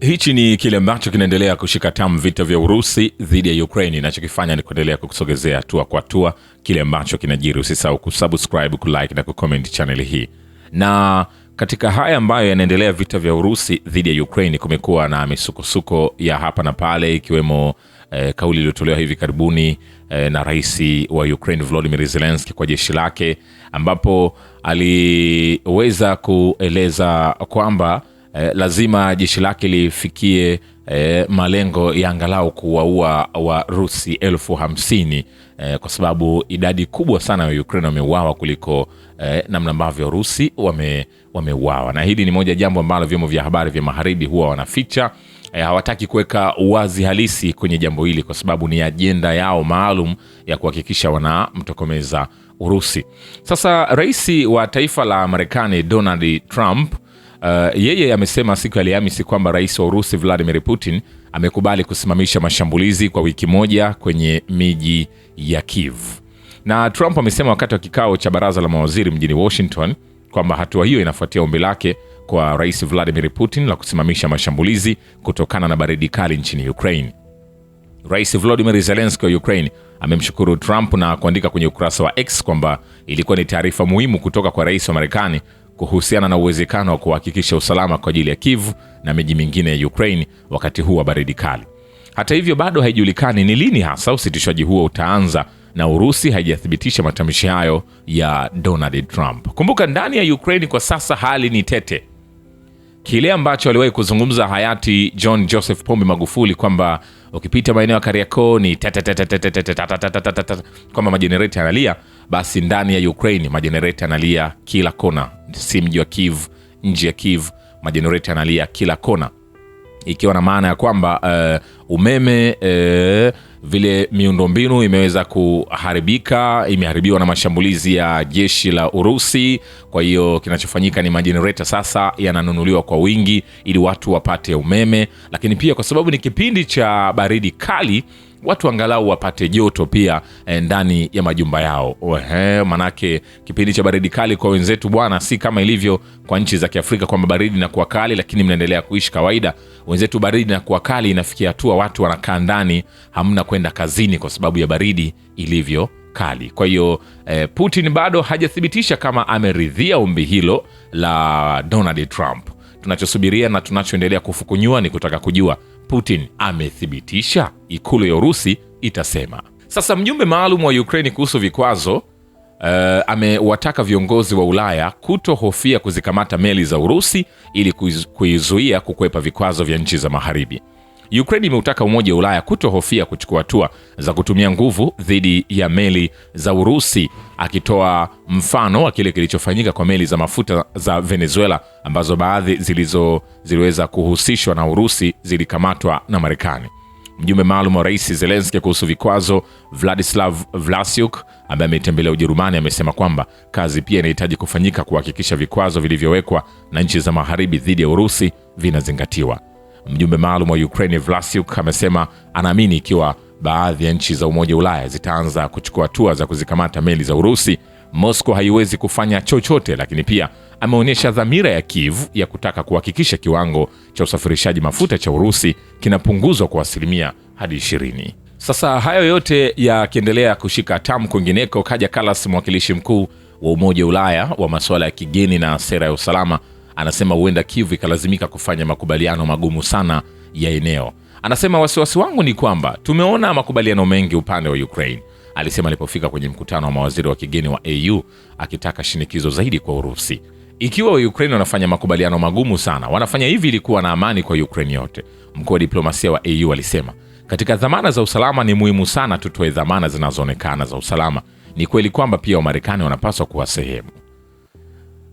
Hichi ni kile ambacho kinaendelea kushika tamu vita vya Urusi dhidi ya Ukraine. Ninachokifanya ni kuendelea kukusogezea hatua kwa hatua kile ambacho kinajiri. Usisahau kusubscribe, kulike na kucomment channel hii. Na katika haya ambayo yanaendelea vita vya Urusi dhidi ya Ukraine, kumekuwa na misukosuko ya hapa na pale, ikiwemo kauli iliyotolewa hivi karibuni na rais wa Ukraine Volodymyr Zelensky kwa jeshi lake, ambapo aliweza kueleza kwamba lazima jeshi lake lifikie malengo ya angalau kuwaua Warusi 50,000 kwa sababu idadi kubwa sana ya Ukraine wameuawa kuliko namna ambavyo Warusi wameuawa. Na hili ni moja jambo ambalo vyombo vya habari vya magharibi huwa wanaficha. Hawataki kuweka uwazi halisi kwenye jambo hili kwa sababu ni ajenda yao maalum ya kuhakikisha wanamtokomeza Urusi. Sasa rais wa taifa la Marekani Donald Trump yeye amesema siku ya Alhamisi kwamba rais wa Urusi Vladimir Putin amekubali kusimamisha mashambulizi kwa wiki moja kwenye miji ya Kiev. Na Trump amesema wakati wa kikao cha baraza la mawaziri mjini Washington kwamba hatua hiyo inafuatia ombi lake kwa rais Vladimir Putin la kusimamisha mashambulizi kutokana na baridi kali nchini Ukraine. Rais Volodymyr Zelensky wa Ukraine amemshukuru Trump na kuandika kwenye ukurasa wa X kwamba ilikuwa ni taarifa muhimu kutoka kwa rais wa Marekani kuhusiana na uwezekano wa kuhakikisha usalama kwa ajili ya Kiev na miji mingine ya Ukraine wakati huu wa baridi kali. Hata hivyo, bado haijulikani ni lini hasa usitishaji huo utaanza, na Urusi haijathibitisha matamshi hayo ya Donald Trump. Kumbuka, ndani ya Ukraine kwa sasa hali ni tete. Kile ambacho aliwahi kuzungumza hayati John Joseph Pombe Magufuli kwamba ukipita maeneo ya Kariakoo ni kwamba majenereta yanalia, basi ndani ya Ukraine majenereta yanalia kila kona. Si mji wa Kiev, nje ya Kiev majenereta yanalia kila kona, ikiwa na maana ya kwamba umeme, vile miundombinu imeweza kuharibika, imeharibiwa na mashambulizi ya jeshi la Urusi. Kwa hiyo kinachofanyika ni majenereta sasa yananunuliwa kwa wingi ili watu wapate umeme, lakini pia kwa sababu ni kipindi cha baridi kali, watu angalau wapate joto pia ndani ya majumba yao. Manake kipindi cha baridi kali kwa wenzetu bwana, si kama ilivyo kwa nchi za Kiafrika kwamba baridi inakuwa kali lakini mnaendelea kuishi kawaida. Wenzetu baridi inakuwa kali, inafikia hatua watu wanakaa ndani, hamna kwenda kazini kwa sababu ya baridi ilivyo kali. Kwa hiyo Putin bado hajathibitisha kama ameridhia ombi hilo la Donald Trump. Tunachosubiria na tunachoendelea kufukunyua ni kutaka kujua Putin amethibitisha, ikulu ya Urusi itasema. Sasa mjumbe maalum wa Ukraine kuhusu vikwazo amewataka viongozi wa Ulaya kutohofia kuzikamata meli za Urusi ili kuizuia kukwepa vikwazo vya nchi za magharibi. Ukraine imeutaka Umoja wa Ulaya kutohofia kuchukua hatua za kutumia nguvu dhidi ya meli za Urusi, akitoa mfano wa kile kilichofanyika kwa meli za mafuta za Venezuela ambazo baadhi ziliweza kuhusishwa na Urusi zilikamatwa na Marekani. Mjumbe maalum wa rais Zelensky kuhusu vikwazo Vladislav Vlasyuk ambaye ametembelea Ujerumani amesema kwamba kazi pia inahitaji kufanyika kuhakikisha vikwazo vilivyowekwa na nchi za magharibi dhidi ya Urusi vinazingatiwa. Mjumbe maalum wa Ukraine Vlasyuk amesema anaamini ikiwa baadhi ya nchi za Umoja wa Ulaya zitaanza kuchukua hatua za kuzikamata meli za Urusi, Moscow haiwezi kufanya chochote, lakini pia ameonyesha dhamira ya Kiev ya kutaka kuhakikisha kiwango cha usafirishaji mafuta cha Urusi kinapunguzwa kwa 10% hadi 20%. Sasa hayo yote yakiendelea kushika tamu, kwingineko Kaja Kallas, mwakilishi mkuu wa Umoja wa Ulaya wa masuala ya kigeni na sera ya usalama, anasema huenda Kiev ikalazimika kufanya makubaliano magumu sana ya eneo. Anasema wasiwasi wangu ni kwamba tumeona makubaliano mengi upande wa Ukraine, alisema alipofika kwenye mkutano wa mawaziri wa kigeni wa EU, akitaka shinikizo zaidi kwa Urusi. Ikiwa wa Ukraine wanafanya makubaliano magumu sana, wanafanya hivi ili kuwa na amani kwa Ukraine yote. Mkuu wa diplomasia wa EU alisema, katika dhamana za usalama ni muhimu sana tutoe dhamana zinazoonekana za usalama. Ni kweli kwamba pia Wamarekani wanapaswa kuwa sehemu.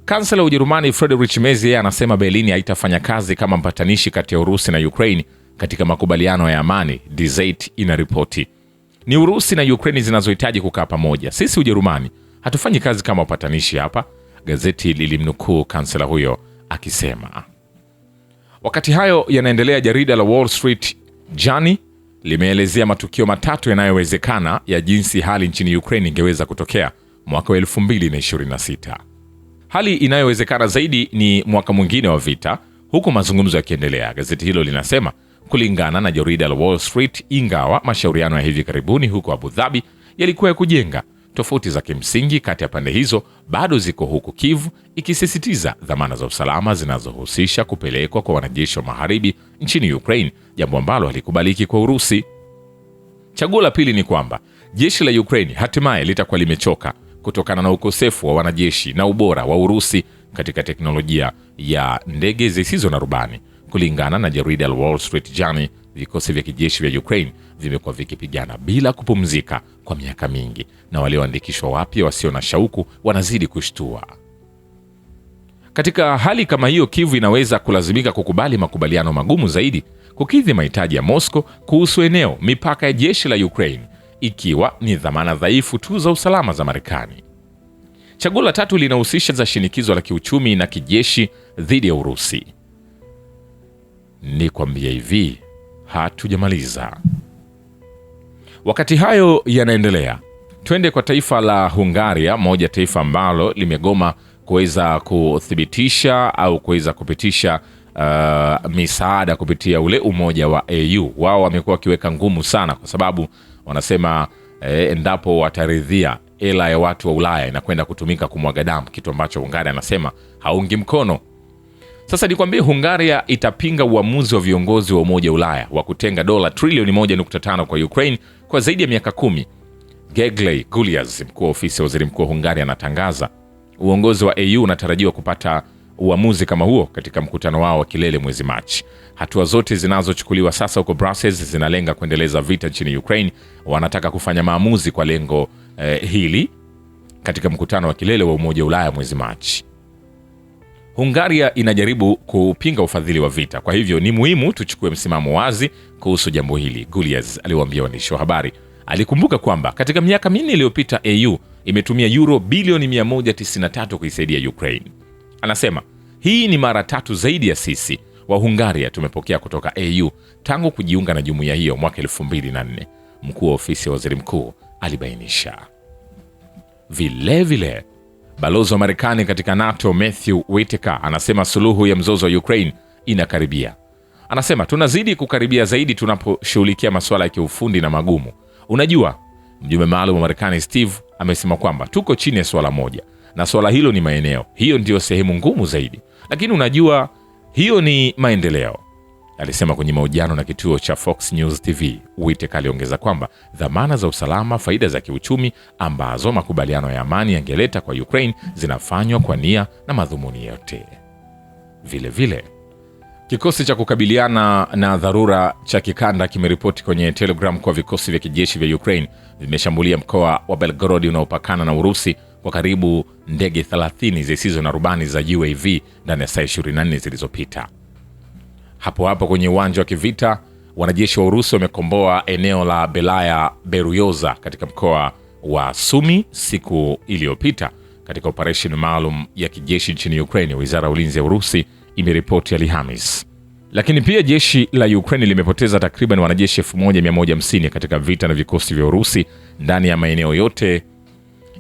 Kansela wa Ujerumani Friedrich Merz anasema Berlin haitafanya kazi kama mpatanishi kati ya Urusi na Ukraine katika makubaliano ya amani, Die Zeit inaripoti. Ni Urusi na Ukraine zinazohitaji kukaa pamoja. Sisi Ujerumani hatufanyi kazi kama wapatanishi hapa, gazeti lilimnukuu kansela huyo akisema. Wakati hayo yanaendelea, jarida la Wall Street Journal limeelezea matukio matatu yanayowezekana ya jinsi hali nchini Ukraine ingeweza kutokea mwaka wa 2026. Hali inayowezekana zaidi ni mwaka mwingine wa vita, Huku mazungumzo yakiendelea, gazeti hilo linasema kulingana na jarida la Wall Street, ingawa mashauriano ya hivi karibuni huko Abu Dhabi yalikuwa ya kujenga, tofauti za kimsingi kati ya pande hizo bado ziko, huku Kiev ikisisitiza dhamana za usalama zinazohusisha kupelekwa kwa wanajeshi wa magharibi nchini Ukraine, jambo ambalo halikubaliki kwa Urusi. Chaguo la pili ni kwamba jeshi la Ukraine hatimaye litakuwa limechoka kutokana na ukosefu wa wanajeshi na ubora wa Urusi katika teknolojia ya ndege zisizo na rubani. Kulingana na jarida la Wall Street Journal, vikosi vya kijeshi vya Ukraine vimekuwa vikipigana bila kupumzika kwa miaka mingi, na walioandikishwa wapya wasio na shauku wanazidi kushtua. Katika hali kama hiyo, Kiev inaweza kulazimika kukubali makubaliano magumu zaidi kukidhi mahitaji ya Moscow kuhusu eneo, mipaka ya jeshi la Ukraine, ikiwa ni dhamana dhaifu tu za usalama za Marekani. Chaguo la tatu linahusisha za shinikizo la kiuchumi na kijeshi dhidi ya Urusi. Ni kwambia hivi, hatujamaliza. Wakati hayo yanaendelea, twende kwa taifa la Hungaria, moja taifa ambalo limegoma kuweza kuthibitisha au kuweza kupitisha misaada kupitia ule umoja wa EU. Wao wamekuwa wakiweka ngumu sana, kwa sababu wanasema endapo wataridhia hela ya watu wa Ulaya inakwenda kutumika kumwaga damu, kitu ambacho Hungaria anasema haungi mkono. Sasa nikwambie, Hungaria itapinga uamuzi wa viongozi wa umoja wa Ulaya wa kutenga dola trilioni 1.5 kwa Ukraine kwa zaidi ya miaka 10. Gergely Gulyas, mkuu wa ofisi ya waziri mkuu wa Hungaria, anatangaza uongozi wa EU unatarajiwa kupata uamuzi kama huo katika mkutano wao wa kilele mwezi Machi. Hatua zote zinazochukuliwa sasa huko Brussels zinalenga kuendeleza vita nchini Ukraine. Wanataka kufanya maamuzi kwa lengo hili katika mkutano wa kilele wa umoja wa Ulaya mwezi Machi. Hungaria inajaribu kupinga ufadhili wa vita, kwa hivyo ni muhimu tuchukue msimamo wazi kuhusu jambo hili, Gulyas aliwaambia waandishi wa habari. Alikumbuka kwamba katika miaka 4 iliyopita EU imetumia euro bilioni 193 kuisaidia Ukraine. Anasema hii ni mara 3 zaidi ya sisi wa Hungaria tumepokea kutoka EU tangu kujiunga na jumuiya hiyo mwaka 2004, mkuu wa ofisi ya waziri mkuu alibainisha. Vile balozi wa Marekani katika NATO Matthew Whitaker anasema suluhu ya mzozo wa Ukraine inakaribia. Anasema tunazidi kukaribia zaidi tunaposhughulikia masuala ya kiufundi na magumu. Unajua, mjumbe maalum wa Marekani Steve amesema kwamba tuko chini ya swala moja, na swala hilo ni maeneo. Hiyo ndio sehemu ngumu zaidi, lakini unajua hiyo ni maendeleo, alisema kwenye mahojiano na kituo cha Fox News TV. Whitaker aliongeza kwamba dhamana za usalama, faida za kiuchumi ambazo makubaliano ya amani yangeleta kwa Ukraine zinafanywa kwa nia na madhumuni yote. Vile kikosi cha kukabiliana na dharura cha kikanda kimeripoti kwenye Telegram kwa vikosi vya kijeshi vya Ukraine vimeshambulia mkoa wa Belgorod unaopakana na Urusi kwa karibu ndege 30 zisizo na rubani za UAV ndani ya saa 24 zilizopita. Hapo kwenye uwanja wa kivita, wanajeshi wa Urusi wamekomboa eneo la Belaya Beruyoza katika mkoa wa Sumi siku iliyopita katika operation maalum ya kijeshi nchini Ukraine, wizara ya ulinzi ya Urusi imeripoti Alhamisi. Lakini pia jeshi la Ukraine limepoteza takriban wanajeshi 1150 katika vita na vikosi vya Urusi ndani ya maeneo yote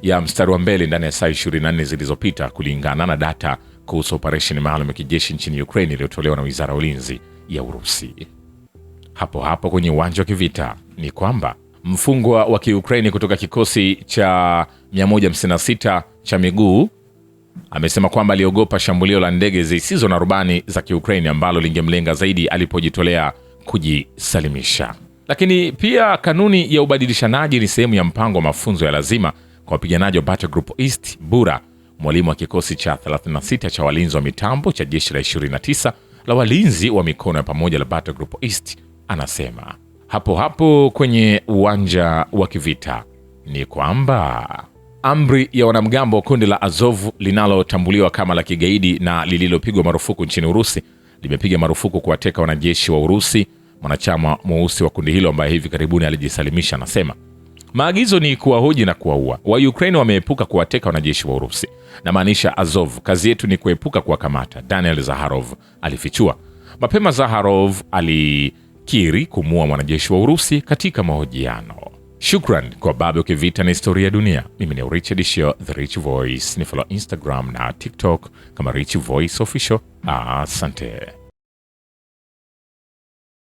ya mstari wa mbele ndani ya saa 24 zilizopita, kulingana na data kuhusu operation maalum ya kijeshi nchini Ukraine iliyotolewa na wizara ya ulinzi ya Urusi. Hapo kwenye uwanja wa kivita ni kwamba mfungwa wa Kiukraini kutoka kikosi cha 156 cha miguu amesema kwamba aliogopa shambulio la ndege zisizo na rubani za Kiukraini ambalo lingemlenga zaidi alipojitolea kujisalimisha. Lakini pia kanuni ya ubadilishanaji ni sehemu ya mpango wa mafunzo ya lazima kwa wapiganaji wa Battle Group East. Bura, mwalimu wa kikosi cha 36 cha walinzi wa mitambo cha jeshi la 29 la walinzi wa mikono ya pamoja la Battle Group East, anasema hapo kwenye uwanja wa kivita ni kwamba amri ya wanamgambo wa kundi la Azov linalotambuliwa kama la kigaidi na lililopigwa marufuku nchini Urusi limepiga marufuku kuwateka wanajeshi wa Urusi. Mwanachama mweusi wa kundi hilo ambaye hivi karibuni alijisalimisha anasema maagizo ni kuwahoji na kuwaua. Wa Ukraine wameepuka kuwateka wanajeshi wa Urusi, na maanisha Azov, kazi yetu ni kuepuka kuwakamata, Daniel Zaharov alifichua. Mapema Zaharov alikiri kumua mwanajeshi wa Urusi katika mahojiano. Shukran kwa Babu Kivita na Historia ya Dunia. Mimi ni Richard Shio, The Rich Voice. Ni follow Instagram na TikTok kama Rich Voice Official. Asante.